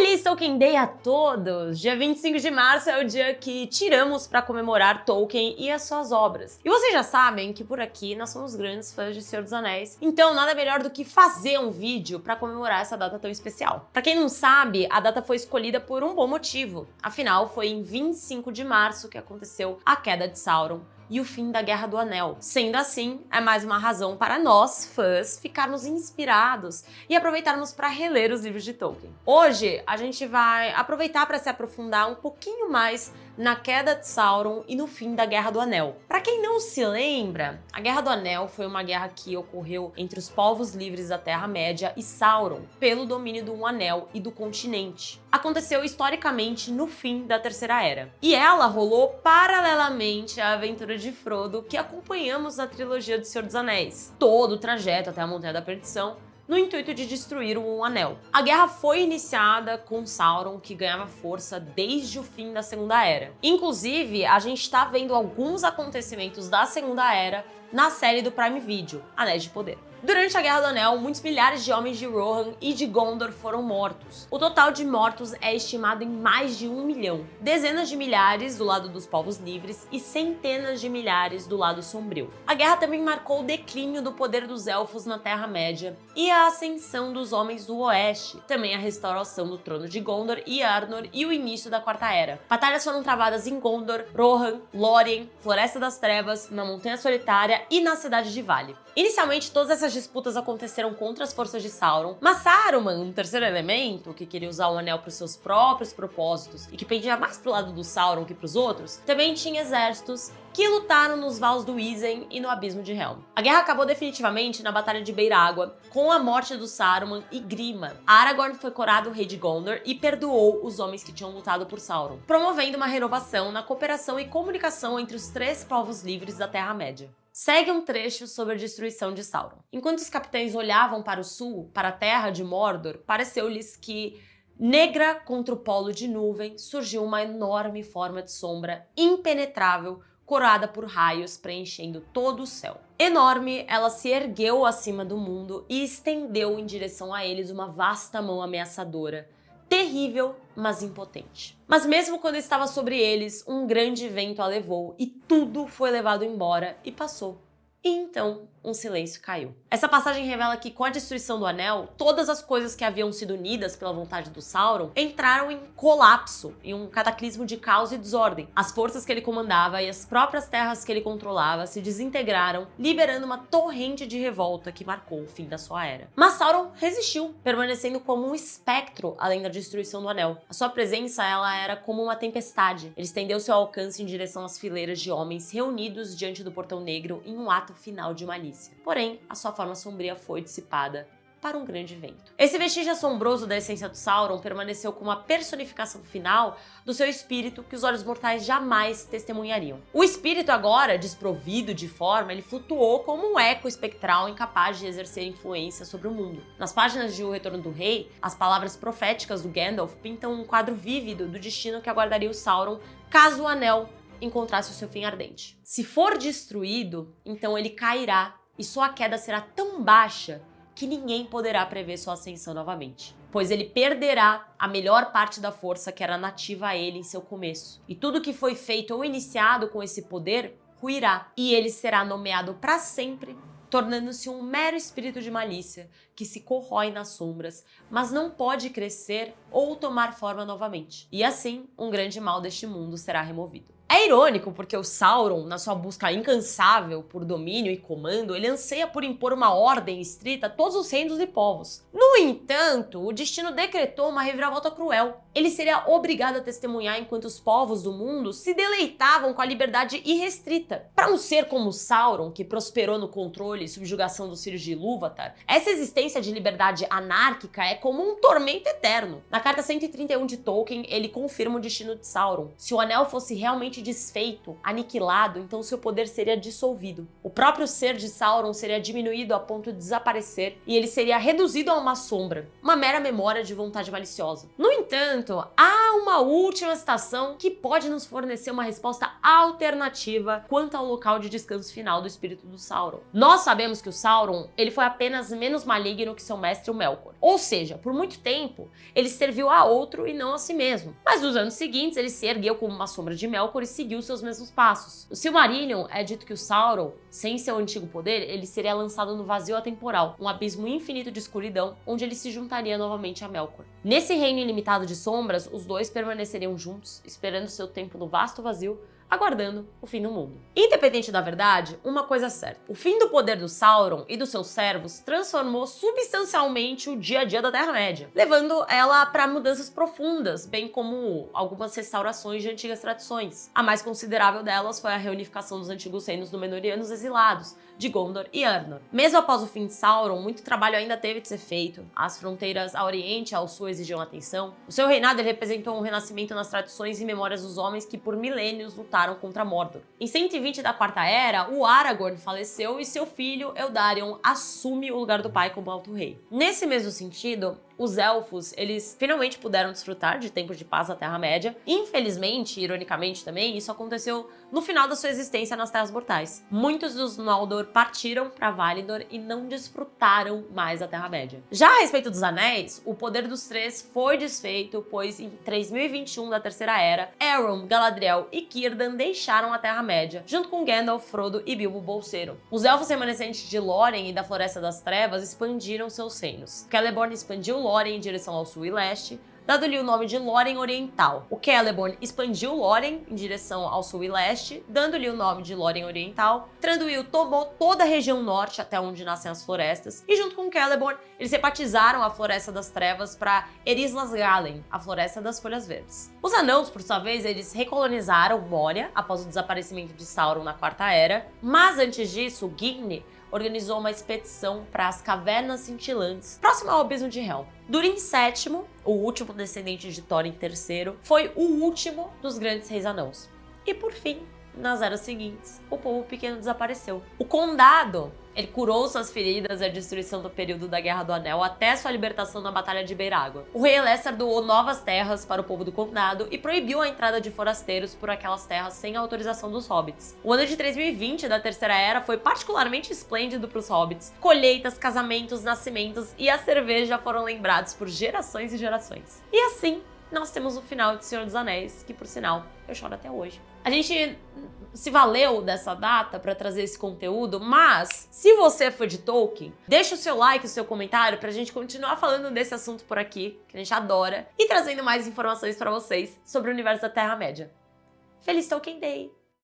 Feliz Tolkien Day a todos! Dia 25 de março é o dia que tiramos para comemorar Tolkien e as suas obras. E vocês já sabem que por aqui nós somos grandes fãs de Senhor dos Anéis, então nada melhor do que fazer um vídeo para comemorar essa data tão especial. Para quem não sabe, a data foi escolhida por um bom motivo. Afinal, foi em 25 de março que aconteceu a queda de Sauron e o fim da Guerra do Anel. Sendo assim, é mais uma razão para nós, fãs, ficarmos inspirados e aproveitarmos para reler os livros de Tolkien. Hoje, a gente vai aproveitar para se aprofundar um pouquinho mais na queda de Sauron e no fim da Guerra do Anel. Para quem não se lembra, a Guerra do Anel foi uma guerra que ocorreu entre os povos livres da Terra-média e Sauron, pelo domínio do Anel e do continente. Aconteceu historicamente no fim da Terceira Era. E ela rolou paralelamente à aventura de Frodo que acompanhamos na trilogia do Senhor dos Anéis. Todo o trajeto até a Montanha da Perdição, no intuito de destruir o Anel. A guerra foi iniciada com Sauron, que ganhava força desde o fim da Segunda Era. Inclusive, a gente está vendo alguns acontecimentos da Segunda Era na série do Prime Video, Anéis de Poder. Durante a Guerra do Anel, muitos milhares de homens de Rohan e de Gondor foram mortos. O total de mortos é estimado em mais de 1 milhão. Dezenas de milhares do lado dos povos livres e centenas de milhares do lado sombrio. A guerra também marcou o declínio do poder dos elfos na Terra-média e a ascensão dos homens do Oeste, também a restauração do trono de Gondor e Arnor e o início da Quarta Era. Batalhas foram travadas em Gondor, Rohan, Lórien, Floresta das Trevas, na Montanha Solitária e na Cidade de Vale. Inicialmente, todas essas disputas aconteceram contra as forças de Sauron, mas Saruman, um terceiro elemento, que queria usar o anel para os seus próprios propósitos e que pendia mais pro lado do Sauron que pros outros, também tinha exércitos que lutaram nos Vales do Isen e no Abismo de Helm. A guerra acabou definitivamente na Batalha de Beir-Água, com a morte do Saruman e Grima. Aragorn foi coroado rei de Gondor e perdoou os homens que tinham lutado por Sauron, promovendo uma renovação na cooperação e comunicação entre os três povos livres da Terra-média. Segue um trecho sobre a destruição de Sauron. Enquanto os capitães olhavam para o sul, para a terra de Mordor, pareceu-lhes que, negra contra o polo de nuvem, surgiu uma enorme forma de sombra impenetrável, coroada por raios preenchendo todo o céu. Enorme, ela se ergueu acima do mundo e estendeu em direção a eles uma vasta mão ameaçadora, terrível, mas impotente. Mas mesmo quando estava sobre eles, um grande vento a levou e tudo foi levado embora e passou. E então, um silêncio caiu. Essa passagem revela que, com a destruição do Anel, todas as coisas que haviam sido unidas pela vontade do Sauron entraram em colapso, em um cataclismo de caos e desordem. As forças que ele comandava e as próprias terras que ele controlava se desintegraram, liberando uma torrente de revolta que marcou o fim da sua era. Mas Sauron resistiu, permanecendo como um espectro além da destruição do Anel. A sua presença, ela era como uma tempestade. Ele estendeu seu alcance em direção às fileiras de homens reunidos diante do Portão Negro em um ato final de malícia. Porém, a sua forma sombria foi dissipada para um grande vento. Esse vestígio assombroso da essência do Sauron permaneceu como a personificação final do seu espírito que os olhos mortais jamais testemunhariam. O espírito agora, desprovido de forma, ele flutuou como um eco espectral incapaz de exercer influência sobre o mundo. Nas páginas de O Retorno do Rei, as palavras proféticas do Gandalf pintam um quadro vívido do destino que aguardaria o Sauron caso o Anel encontrasse o seu fim ardente. Se for destruído, então ele cairá e sua queda será tão baixa que ninguém poderá prever sua ascensão novamente, pois ele perderá a melhor parte da força que era nativa a ele em seu começo. E tudo que foi feito ou iniciado com esse poder ruirá, e ele será nomeado para sempre, tornando-se um mero espírito de malícia que se corrói nas sombras, mas não pode crescer ou tomar forma novamente. E assim, um grande mal deste mundo será removido. É irônico porque o Sauron, na sua busca incansável por domínio e comando, ele anseia por impor uma ordem estrita a todos os reinos e povos. No entanto, o destino decretou uma reviravolta cruel. Ele seria obrigado a testemunhar enquanto os povos do mundo se deleitavam com a liberdade irrestrita. Para um ser como Sauron, que prosperou no controle e subjugação dos filhos de Ilúvatar, essa existência de liberdade anárquica é como um tormento eterno. Na carta 131 de Tolkien, ele confirma o destino de Sauron. Se o Anel fosse realmente desfeito, aniquilado, então seu poder seria dissolvido. O próprio ser de Sauron seria diminuído a ponto de desaparecer e ele seria reduzido a uma sombra, uma mera memória de vontade maliciosa. No entanto, há para uma última citação que pode nos fornecer uma resposta alternativa quanto ao local de descanso final do espírito do Sauron. Nós sabemos que o Sauron, ele foi apenas menos maligno que seu mestre, o Melkor. Ou seja, por muito tempo, ele serviu a outro e não a si mesmo. Mas nos anos seguintes, ele se ergueu como uma sombra de Melkor e seguiu seus mesmos passos. No Silmarillion é dito que o Sauron, sem seu antigo poder, ele seria lançado no vazio atemporal, um abismo infinito de escuridão, onde ele se juntaria novamente a Melkor. Nesse reino ilimitado de sombras, os dois permaneceriam juntos, esperando seu tempo no vasto vazio, aguardando o fim do mundo. Independente da verdade, uma coisa é certa. O fim do poder do Sauron e dos seus servos transformou substancialmente o dia a dia da Terra-média, levando ela para mudanças profundas, bem como algumas restaurações de antigas tradições. A mais considerável delas foi a reunificação dos antigos reinos númenóreanos exilados, de Gondor e Arnor. Mesmo após o fim de Sauron, muito trabalho ainda teve de ser feito. As fronteiras ao oriente e ao sul exigiam atenção. O seu reinado ele representou um renascimento nas tradições e memórias dos homens que por milênios lutaram contra Mordor. Em 120 da Quarta Era, o Aragorn faleceu e seu filho Eldarion assume o lugar do pai como Alto Rei. Nesse mesmo sentido, os elfos, eles finalmente puderam desfrutar de tempos de paz na Terra-média. Infelizmente, ironicamente também, isso aconteceu no final da sua existência nas Terras Mortais. Muitos dos Noldor partiram para Valinor e não desfrutaram mais a Terra-média. Já a respeito dos Anéis, o poder dos três foi desfeito, pois em 3021 da Terceira Era, Elrond, Galadriel e Círdan deixaram a Terra-média, junto com Gandalf, Frodo e Bilbo Bolseiro. Os elfos remanescentes de Lórien e da Floresta das Trevas expandiram seus reinos. Celeborn expandiu Lórien em direção ao sul e leste, dando-lhe o nome de Lórien Oriental. O Celeborn expandiu Lórien em direção ao sul e leste, dando-lhe o nome de Lórien Oriental. Thranduil tomou toda a região norte até onde nascem as florestas, e junto com Celeborn, eles repatizaram a Floresta das Trevas para Erislas-Galen, a Floresta das Folhas Verdes. Os anãos, por sua vez, eles recolonizaram Moria após o desaparecimento de Sauron na Quarta Era, mas antes disso, Gimli organizou uma expedição para as Cavernas Cintilantes, próximo ao Abismo de Helm. Durin VII, o último descendente de Thorin III, foi o último dos grandes reis anãos. E por fim, nas eras seguintes, o povo pequeno desapareceu. O condado, ele curou suas feridas e a destruição do período da Guerra do Anel até sua libertação na Batalha de Beiragor. O rei Elessar doou novas terras para o povo do condado e proibiu a entrada de forasteiros por aquelas terras sem autorização dos hobbits. O ano de 3020 da Terceira Era foi particularmente esplêndido para os hobbits. Colheitas, casamentos, nascimentos e a cerveja foram lembrados por gerações e gerações. E assim, nós temos o final de Senhor dos Anéis, que por sinal, eu choro até hoje. A gente se valeu dessa data para trazer esse conteúdo, mas se você é fã de Tolkien, deixa o seu like, o seu comentário pra gente continuar falando desse assunto por aqui, que a gente adora, e trazendo mais informações para vocês sobre o universo da Terra-média. Feliz Tolkien Day!